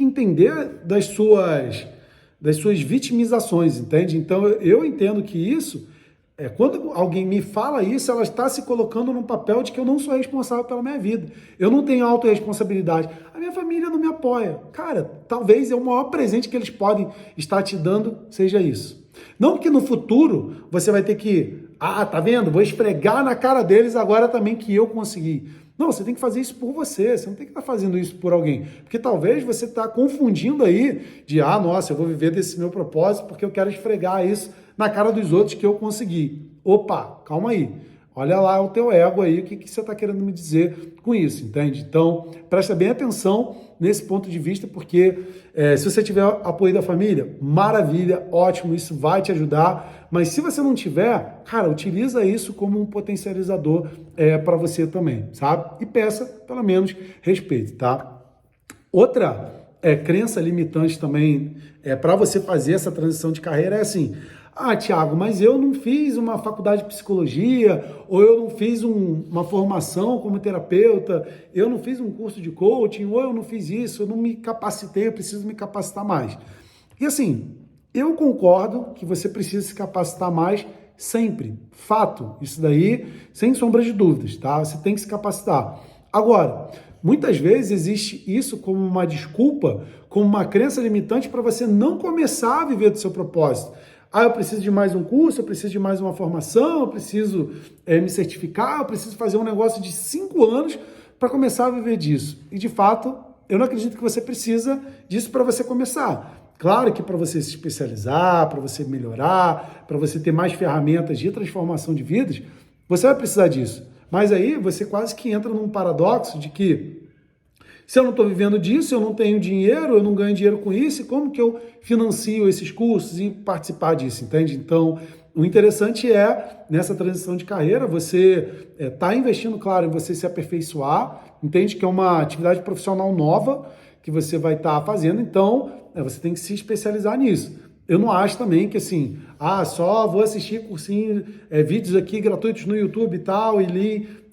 entender das suas vitimizações, entende? Então, eu entendo que isso, quando alguém me fala isso, ela está se colocando num papel de que eu não sou responsável pela minha vida. Eu não tenho autorresponsabilidade. A minha família não me apoia. Cara, talvez o maior presente que eles podem estar te dando seja isso. Não que no futuro você vai ter que, tá vendo? Vou esfregar na cara deles agora também que eu consegui. Não, você tem que fazer isso por você não tem que estar fazendo isso por alguém. Porque talvez você está confundindo aí de, nossa, eu vou viver desse meu propósito porque eu quero esfregar isso na cara dos outros que eu consegui. Opa, calma aí. Olha lá o teu ego aí, o que você está querendo me dizer com isso, entende? Então, presta bem atenção nesse ponto de vista, porque se você tiver apoio da família, maravilha, ótimo, isso vai te ajudar. Mas se você não tiver, cara, utiliza isso como um potencializador para você também, sabe? E peça, pelo menos, respeito, tá? Outra crença limitante também para você fazer essa transição de carreira é assim: ah, Thiago, mas eu não fiz uma faculdade de psicologia, ou eu não fiz uma formação como terapeuta, eu não fiz um curso de coaching, ou eu não fiz isso, eu não me capacitei, eu preciso me capacitar mais. E assim, eu concordo que você precisa se capacitar mais sempre. Fato, isso daí, sem sombra de dúvidas, tá? Você tem que se capacitar. Agora, muitas vezes existe isso como uma desculpa, como uma crença limitante para você não começar a viver do seu propósito. Ah, eu preciso de mais um curso, eu preciso de mais uma formação, eu preciso me certificar, eu preciso fazer um negócio de 5 anos para começar a viver disso. E, de fato, eu não acredito que você precisa disso para você começar. Claro que para você se especializar, para você melhorar, para você ter mais ferramentas de transformação de vidas, você vai precisar disso. Mas aí você quase que entra num paradoxo de que se eu não estou vivendo disso, eu não tenho dinheiro, eu não ganho dinheiro com isso, e como que eu financio esses cursos e participar disso, entende? Então, o interessante é, nessa transição de carreira, você está investindo, claro, em você se aperfeiçoar, entende que é uma atividade profissional nova que você vai estar fazendo, então você tem que se especializar nisso. Eu não acho também que assim, só vou assistir cursinho, vídeos aqui gratuitos no YouTube e tal, e li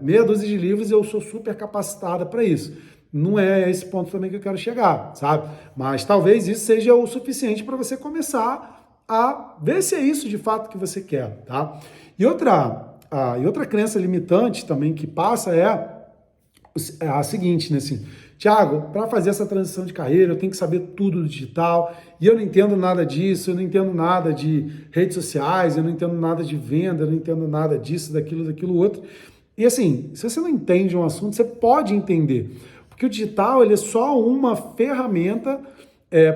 meia dúzia de livros e eu sou super capacitada para isso. Não é esse ponto também que eu quero chegar, sabe? Mas talvez isso seja o suficiente para você começar a ver se é isso de fato que você quer, tá? E outra crença limitante também que passa é a seguinte, né, assim, Thiago, para fazer essa transição de carreira, eu tenho que saber tudo do digital, e eu não entendo nada disso, eu não entendo nada de redes sociais, eu não entendo nada de venda, eu não entendo nada disso, daquilo outro. E assim, se você não entende um assunto, você pode entender, porque o digital ele é só uma ferramenta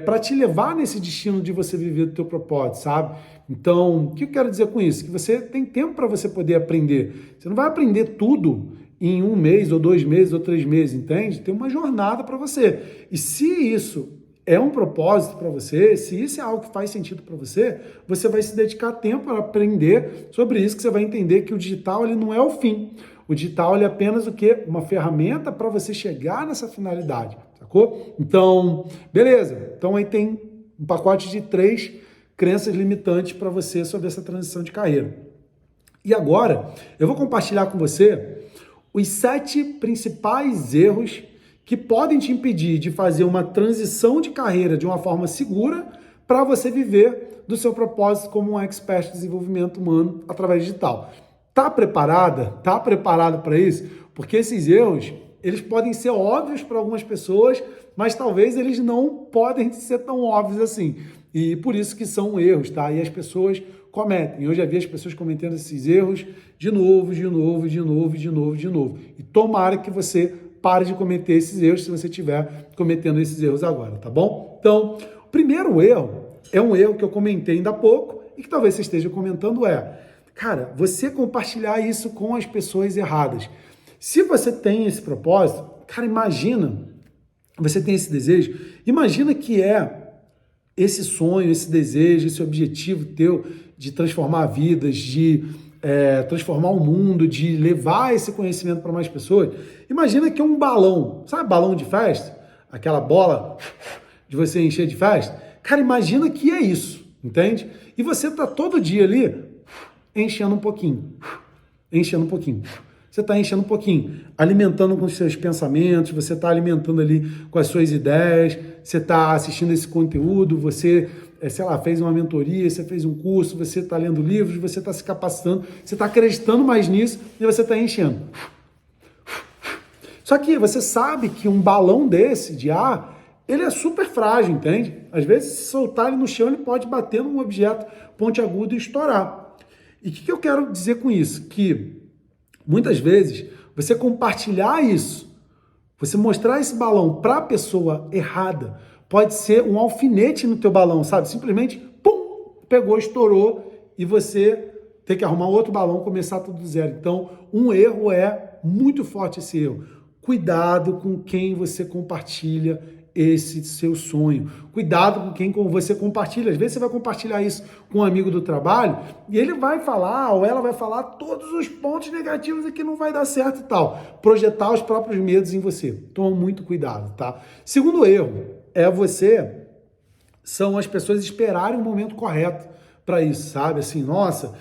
para te levar nesse destino de você viver do teu propósito, sabe? Então, o que eu quero dizer com isso? Que você tem tempo para você poder aprender. Você não vai aprender tudo em 1 mês, ou 2 meses, ou 3 meses, entende? Tem uma jornada para você. E se isso é um propósito para você, se isso é algo que faz sentido para você, você vai se dedicar tempo para aprender sobre isso, que você vai entender que o digital ele não é o fim. O digital ele é apenas o quê? Uma ferramenta para você chegar nessa finalidade, sacou? Então, beleza. Então aí tem um pacote de 3 crenças limitantes para você sobre essa transição de carreira. E agora, eu vou compartilhar com você os 7 principais erros que podem te impedir de fazer uma transição de carreira de uma forma segura para você viver do seu propósito como um expert de desenvolvimento humano através digital. Tá preparada? Tá preparado para isso? Porque esses erros, eles podem ser óbvios para algumas pessoas, mas talvez eles não podem ser tão óbvios assim. E por isso que são erros, tá? E as pessoas cometem. Eu já vi as pessoas cometendo esses erros de novo. E tomara que você pare de cometer esses erros se você estiver cometendo esses erros agora, tá bom? Então, o primeiro erro é um erro que eu comentei ainda há pouco e que talvez você esteja comentando cara, você compartilhar isso com as pessoas erradas. Se você tem esse propósito, cara, imagina, você tem esse desejo, imagina que esse sonho, esse desejo, esse objetivo teu de transformar vidas, de transformar o mundo, de levar esse conhecimento para mais pessoas. Imagina que é um balão, sabe balão de festa? Aquela bola de você encher de festa? Cara, imagina que é isso, entende? E você tá todo dia ali enchendo um pouquinho. Você está enchendo um pouquinho, alimentando com os seus pensamentos, você está alimentando ali com as suas ideias, você está assistindo esse conteúdo, você, fez uma mentoria, você fez um curso, você está lendo livros, você está se capacitando, você está acreditando mais nisso e você está enchendo. Só que você sabe que um balão desse de ar, ele é super frágil, entende? Às vezes, se soltar ele no chão, ele pode bater num objeto pontiagudo e estourar. E o que eu quero dizer com isso? Que muitas vezes, você compartilhar isso, você mostrar esse balão para a pessoa errada, pode ser um alfinete no teu balão, sabe? Simplesmente, pum, pegou, estourou e você tem que arrumar outro balão, começar tudo do zero. Então, um erro é muito forte esse erro. Cuidado com quem você compartilha esse seu sonho. Cuidado com quem você compartilha. Às vezes você vai compartilhar isso com um amigo do trabalho e ele vai falar ou ela vai falar todos os pontos negativos e que não vai dar certo e tal. Projetar os próprios medos em você. Toma muito cuidado, tá? Segundo erro são as pessoas esperarem o momento correto para isso, sabe? Assim, nossa,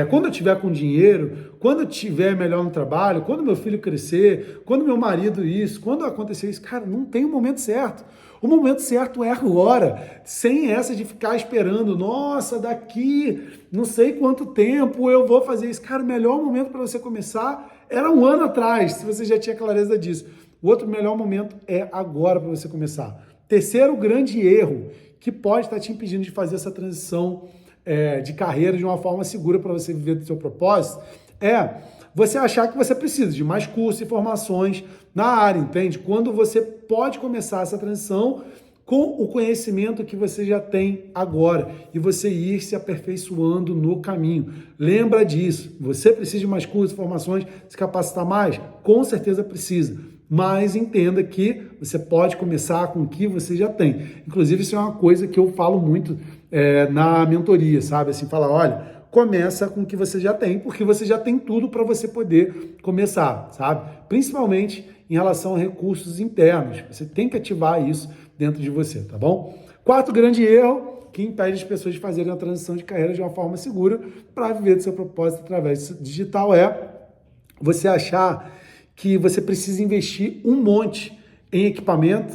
quando eu tiver com dinheiro, quando eu tiver melhor no trabalho, quando meu filho crescer, quando meu marido isso, quando acontecer isso, cara, não tem o momento certo. O momento certo é agora, sem essa de ficar esperando, nossa, daqui não sei quanto tempo eu vou fazer isso. Cara, o melhor momento para você começar era um ano atrás, se você já tinha clareza disso. O outro melhor momento é agora para você começar. Terceiro grande erro que pode estar te impedindo de fazer essa transição de carreira de uma forma segura para você viver do seu propósito, é você achar que você precisa de mais cursos e formações na área, entende? Quando você pode começar essa transição com o conhecimento que você já tem agora e você ir se aperfeiçoando no caminho. Lembra disso, você precisa de mais cursos, formações, se capacitar mais? Com certeza precisa. Mas entenda que você pode começar com o que você já tem. Inclusive, isso é uma coisa que eu falo muito na mentoria, sabe? Assim, fala, olha, começa com o que você já tem, porque você já tem tudo para você poder começar, sabe? Principalmente em relação a recursos internos. Você tem que ativar isso dentro de você, tá bom? Quarto grande erro que impede as pessoas de fazerem a transição de carreira de uma forma segura para viver do seu propósito através do digital é você achar que você precisa investir um monte em equipamento,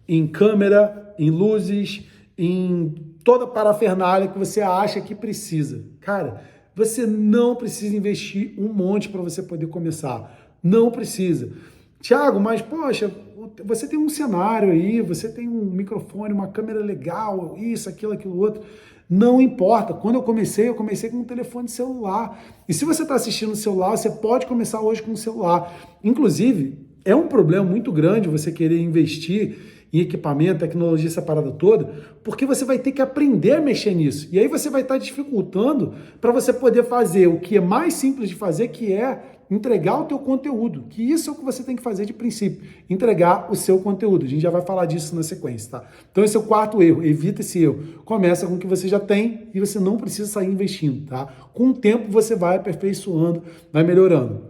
em câmera, em luzes, em toda a parafernália que você acha que precisa. Cara, você não precisa investir um monte para você poder começar. Não precisa. Tiago, mas poxa, você tem um cenário aí, você tem um microfone, uma câmera legal, isso, aquilo outro. Não importa. Quando eu comecei com um telefone celular. E se você está assistindo no celular, você pode começar hoje com o celular. Inclusive, é um problema muito grande você querer investir em equipamento, tecnologia, essa parada toda, porque você vai ter que aprender a mexer nisso. E aí você vai estar dificultando para você poder fazer o que é mais simples de fazer, que é entregar o teu conteúdo, que isso é o que você tem que fazer de princípio, entregar o seu conteúdo. A gente já vai falar disso na sequência, tá? Então esse é o quarto erro, evita esse erro. Começa com o que você já tem e você não precisa sair investindo, tá? Com o tempo você vai aperfeiçoando, vai melhorando.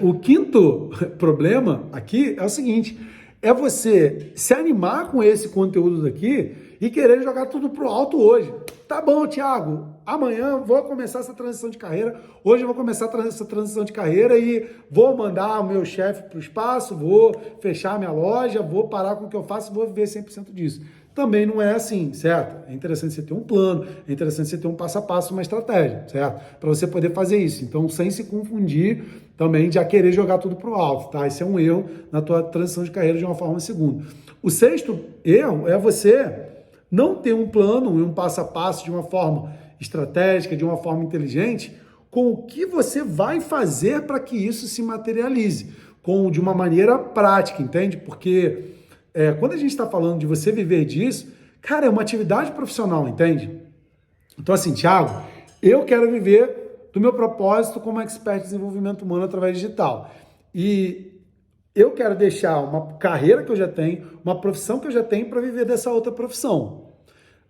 O quinto problema aqui é o seguinte, é você se animar com esse conteúdo daqui e querer jogar tudo pro alto hoje. Tá bom, Thiago, amanhã vou começar essa transição de carreira, hoje eu vou começar essa transição de carreira e vou mandar o meu chefe pro espaço, vou fechar minha loja, vou parar com o que eu faço, vou viver 100% disso. Também não é assim, certo? É interessante você ter um plano, é interessante você ter um passo a passo, uma estratégia, certo? Para você poder fazer isso. Então, sem se confundir também de querer jogar tudo pro alto, tá? Esse é um erro na tua transição de carreira de uma forma segura. O sexto erro é você não ter um plano e um passo a passo de uma forma estratégica, de uma forma inteligente, com o que você vai fazer para que isso se materialize, de uma maneira prática, entende? Porque quando a gente está falando de você viver disso, cara, é uma atividade profissional, entende? Então assim, Thiago, eu quero viver do meu propósito como expert em desenvolvimento humano através digital. E eu quero deixar uma carreira que eu já tenho, uma profissão que eu já tenho para viver dessa outra profissão.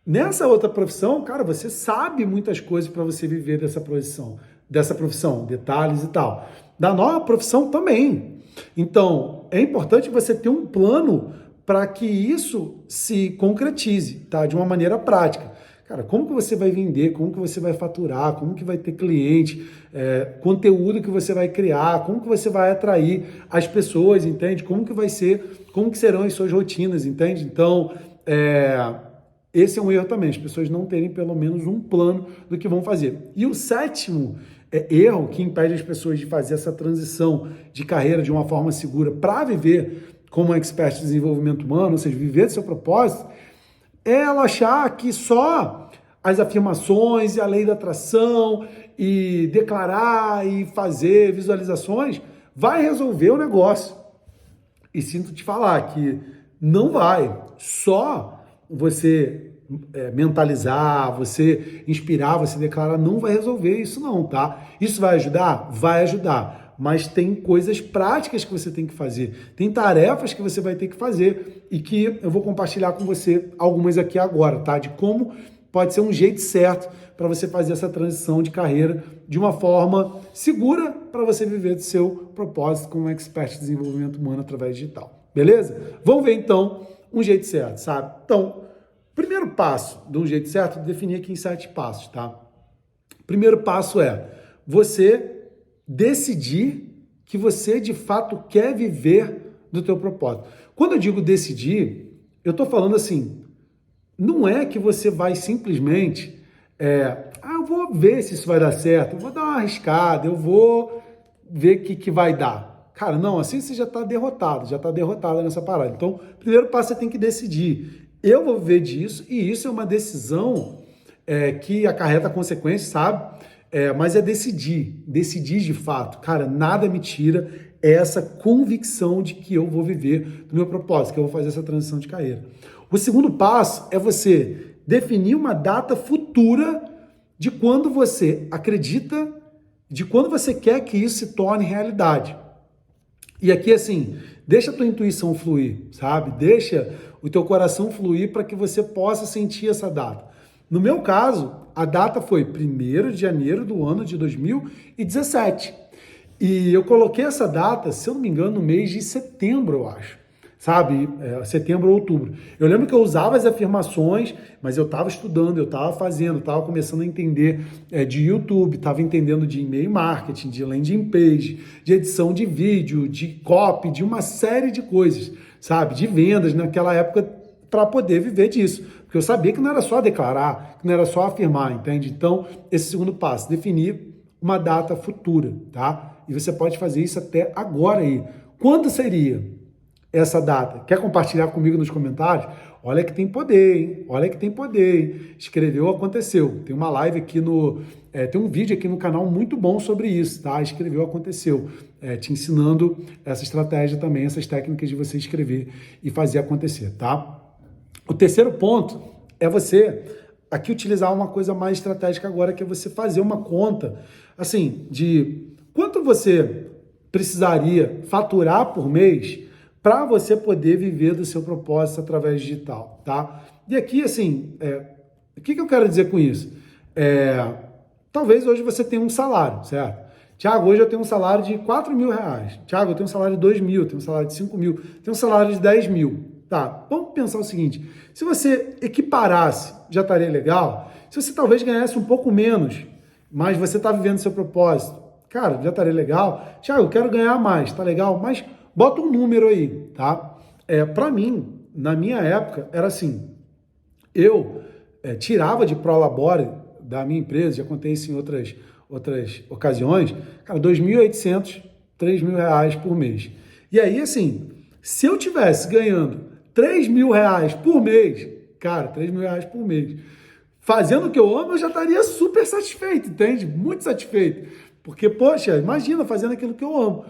Nessa outra profissão, cara, você sabe muitas coisas para você viver dessa profissão, detalhes e tal. Da nova profissão também. Então, é importante você ter um plano para que isso se concretize, tá? De uma maneira prática. Cara, como que você vai vender, como que você vai faturar, como que vai ter cliente, conteúdo que você vai criar, como que você vai atrair as pessoas, entende? Como que serão as suas rotinas, entende? Então, esse é um erro também, as pessoas não terem pelo menos um plano do que vão fazer. E o sétimo erro que impede as pessoas de fazer essa transição de carreira de uma forma segura para viver como expert de desenvolvimento humano, ou seja, viver do seu propósito, é ela achar que só as afirmações e a lei da atração e declarar e fazer visualizações vai resolver o negócio. E sinto te falar que não vai. Só você mentalizar, você inspirar, você declarar, não vai resolver isso não, tá? Isso vai ajudar? Vai ajudar. Mas tem coisas práticas que você tem que fazer, tem tarefas que você vai ter que fazer e que eu vou compartilhar com você algumas aqui agora, tá? De como pode ser um jeito certo para você fazer essa transição de carreira de uma forma segura para você viver do seu propósito como expert de desenvolvimento humano através digital. Beleza? Vamos ver então um jeito certo, sabe? Então, primeiro passo de um jeito certo, eu defini aqui em 7 passos, tá? Primeiro passo é você decidir que você de fato quer viver do teu propósito. Quando eu digo decidir, eu tô falando assim, não é que você vai simplesmente, eu vou ver se isso vai dar certo, eu vou dar uma arriscada, eu vou ver o que vai dar. Cara, não, assim você já está derrotado, já está derrotada nessa parada. Então, primeiro passo você tem que decidir. Eu vou viver disso, e isso é uma decisão que acarreta consequências, sabe? Mas é decidir de fato. Cara, nada me tira essa convicção de que eu vou viver do meu propósito, que eu vou fazer essa transição de carreira. O segundo passo é você definir uma data futura de quando você acredita, de quando você quer que isso se torne realidade. E aqui, assim, deixa a tua intuição fluir, sabe? Deixa o teu coração fluir para que você possa sentir essa data. No meu caso, a data foi 1º de janeiro do ano de 2017. E eu coloquei essa data, se eu não me engano, no mês de setembro, eu acho. Sabe? Setembro ou outubro. Eu lembro que eu usava as afirmações, mas eu estava estudando, eu estava fazendo, estava começando a entender de YouTube, estava entendendo de e-mail marketing, de landing page, de edição de vídeo, de copy, de uma série de coisas, sabe? De vendas naquela época para poder viver disso. Porque eu sabia que não era só declarar, que não era só afirmar, entende? Então, esse segundo passo, definir uma data futura, tá? E você pode fazer isso até agora aí. Quando seria essa data? Quer compartilhar comigo nos comentários? Olha que tem poder, hein? Olha que tem poder, hein? Escreveu, aconteceu. Tem uma live aqui tem um vídeo aqui no canal muito bom sobre isso, tá? Escreveu, aconteceu. Te ensinando essa estratégia também, essas técnicas de você escrever e fazer acontecer, tá? O terceiro ponto é você aqui utilizar uma coisa mais estratégica agora, que é você fazer uma conta, assim, de quanto você precisaria faturar por mês para você poder viver do seu propósito através digital, tá? E aqui, assim, o que eu quero dizer com isso? Talvez hoje você tenha um salário, certo? Tiago, hoje eu tenho um salário de R$4.000. Tiago, eu tenho um salário de 2.000, tenho um salário de 5.000, tenho um salário de 10.000. Tá, vamos pensar o seguinte, se você equiparasse, já estaria legal. Se você talvez ganhasse um pouco menos, mas você está vivendo seu propósito, cara, já estaria legal. Tiago, eu quero ganhar mais, tá legal? Mas bota um número aí, tá? Para mim, na minha época, era assim, eu tirava de prolabore da minha empresa, já contei isso em outras ocasiões, cara, R$2.800, R$3.000 por mês. E aí, assim, se eu tivesse ganhando R$3.000 por mês, cara, R$3.000 por mês, fazendo o que eu amo, eu já estaria super satisfeito, entende? Muito satisfeito. Porque, poxa, imagina fazendo aquilo que eu amo.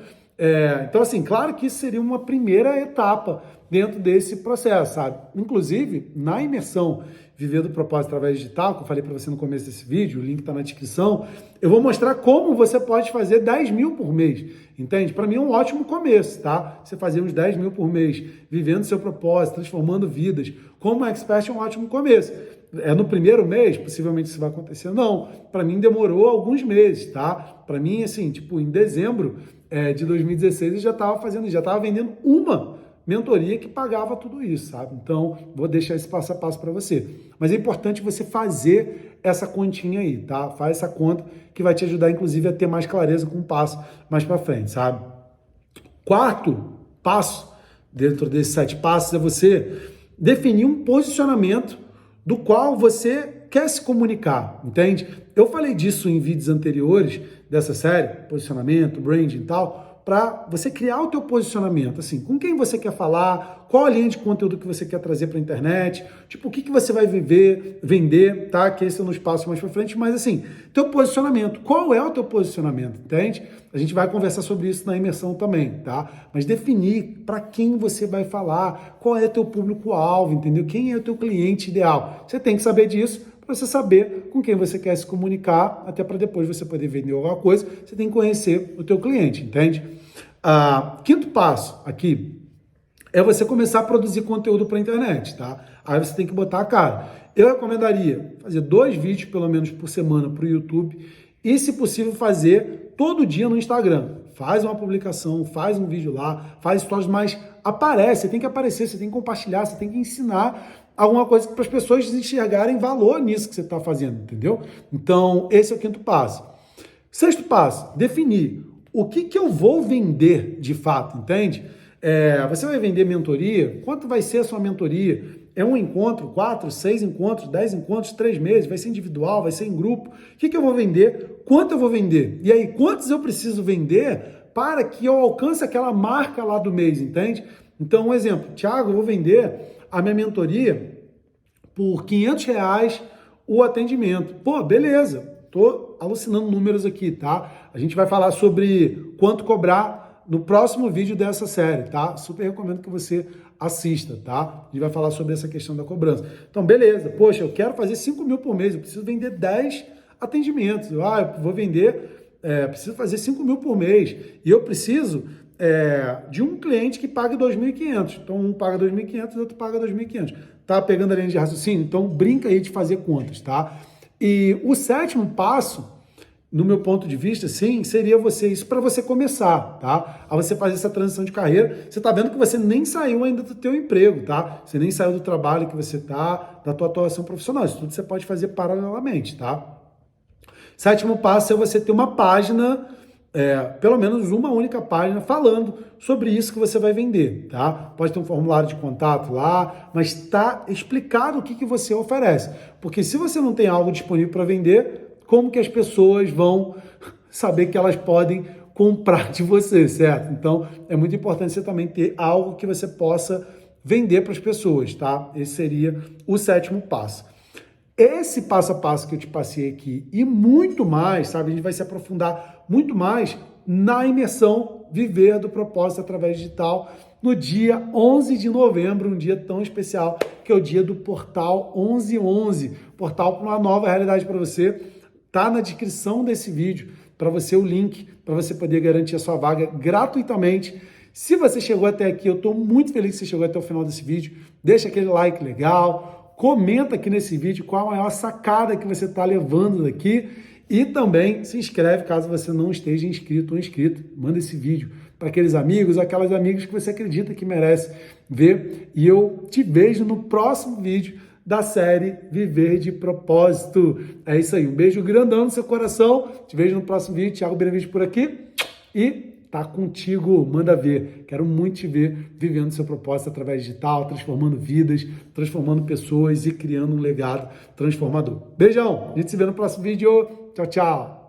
Então, assim, claro que isso seria uma primeira etapa dentro desse processo, sabe? Inclusive, na imersão Viver do Propósito através digital, que eu falei para você no começo desse vídeo, o link está na descrição, eu vou mostrar como você pode fazer 10.000 por mês, entende? Para mim é um ótimo começo, tá? Você fazer uns 10.000 por mês, vivendo seu propósito, transformando vidas, como expert é um ótimo começo. No primeiro mês, possivelmente isso vai acontecer? Não, para mim demorou alguns meses, tá? Para mim, assim, tipo, em dezembro de 2016 eu já estava vendendo uma mentoria que pagava tudo isso, sabe? Então, vou deixar esse passo a passo para você. Mas é importante você fazer essa continha aí, tá? Faz essa conta que vai te ajudar, inclusive, a ter mais clareza com um passo mais para frente, sabe? Quarto passo, dentro desses 7 passos, é você definir um posicionamento do qual você quer se comunicar, entende? Eu falei disso em vídeos anteriores dessa série, posicionamento, branding e tal, para você criar o teu posicionamento, assim, com quem você quer falar, qual a linha de conteúdo que você quer trazer para a internet, tipo, o que você vai vender, tá? Que esse eu não espaço mais para frente, mas assim, teu posicionamento, qual é o teu posicionamento, entende? A gente vai conversar sobre isso na imersão também, tá? Mas definir para quem você vai falar, qual é o teu público-alvo, entendeu? Quem é o teu cliente ideal. Você tem que saber disso para você saber com quem você quer se comunicar, até para depois você poder vender alguma coisa, você tem que conhecer o teu cliente, entende? Quinto passo aqui é você começar a produzir conteúdo para a internet, tá? Aí você tem que botar a cara. Eu recomendaria fazer 2 vídeos, pelo menos, por semana para o YouTube e, se possível, fazer todo dia no Instagram. Faz uma publicação, faz um vídeo lá, faz stories, mas aparece, você tem que aparecer, você tem que compartilhar, você tem que ensinar alguma coisa para as pessoas enxergarem valor nisso que você está fazendo, entendeu? Então, esse é o quinto passo. Sexto passo, definir o que eu vou vender de fato, entende? Você vai vender mentoria? Quanto vai ser a sua mentoria? É um encontro, 4, 6 encontros, 10 encontros, 3 meses? Vai ser individual, vai ser em grupo? O que eu vou vender? Quanto eu vou vender? E aí, quantos eu preciso vender para que eu alcance aquela marca lá do mês, entende? Então, um exemplo, Thiago, eu vou vender a minha mentoria por R$500 o atendimento. Pô, beleza, tô alucinando números aqui, tá? A gente vai falar sobre quanto cobrar no próximo vídeo dessa série, tá? Super recomendo que você assista, tá? A gente vai falar sobre essa questão da cobrança. Então, beleza, poxa, eu quero fazer 5 mil por mês, eu preciso vender 10 atendimentos. Eu vou vender, preciso fazer 5 mil por mês e eu preciso de um cliente que pague 2.500. Então, um paga 2.500 e outro paga 2.500. Tá pegando a linha de raciocínio? Então, brinca aí de fazer contas, tá? E o sétimo passo, no meu ponto de vista, sim, seria isso para você começar, tá? A você fazer essa transição de carreira. Você tá vendo que você nem saiu ainda do teu emprego, tá? Você nem saiu do trabalho que você tá, da tua atuação profissional. Isso tudo você pode fazer paralelamente, tá? Sétimo passo é você ter uma página, pelo menos uma única página, falando sobre isso que você vai vender, tá? Pode ter um formulário de contato lá, mas está explicado o que você oferece. Porque se você não tem algo disponível para vender, como que as pessoas vão saber que elas podem comprar de você, certo? Então, é muito importante você também ter algo que você possa vender para as pessoas, tá? Esse seria o sétimo passo. Esse passo a passo que eu te passei aqui e muito mais, sabe? A gente vai se aprofundar muito mais na imersão Viver do Propósito através digital no dia 11 de novembro, um dia tão especial que é o dia do Portal 1111, portal para uma nova realidade para você. Tá na descrição desse vídeo para você o link para você poder garantir a sua vaga gratuitamente. Se você chegou até aqui, eu estou muito feliz que você chegou até o final desse vídeo. Deixa aquele like legal, comenta aqui nesse vídeo qual a maior sacada que você está levando daqui e também se inscreve caso você não esteja inscrito ou inscrito. Manda esse vídeo para aqueles amigos, aquelas amigas que você acredita que merece ver. E eu te vejo no próximo vídeo da série Viver de Propósito. É isso aí, um beijo grandão no seu coração. Te vejo no próximo vídeo. Thiago Benevides por aqui e tá contigo, manda ver. Quero muito te ver vivendo seu propósito através digital, transformando vidas, transformando pessoas e criando um legado transformador. Beijão, a gente se vê no próximo vídeo. Tchau, tchau.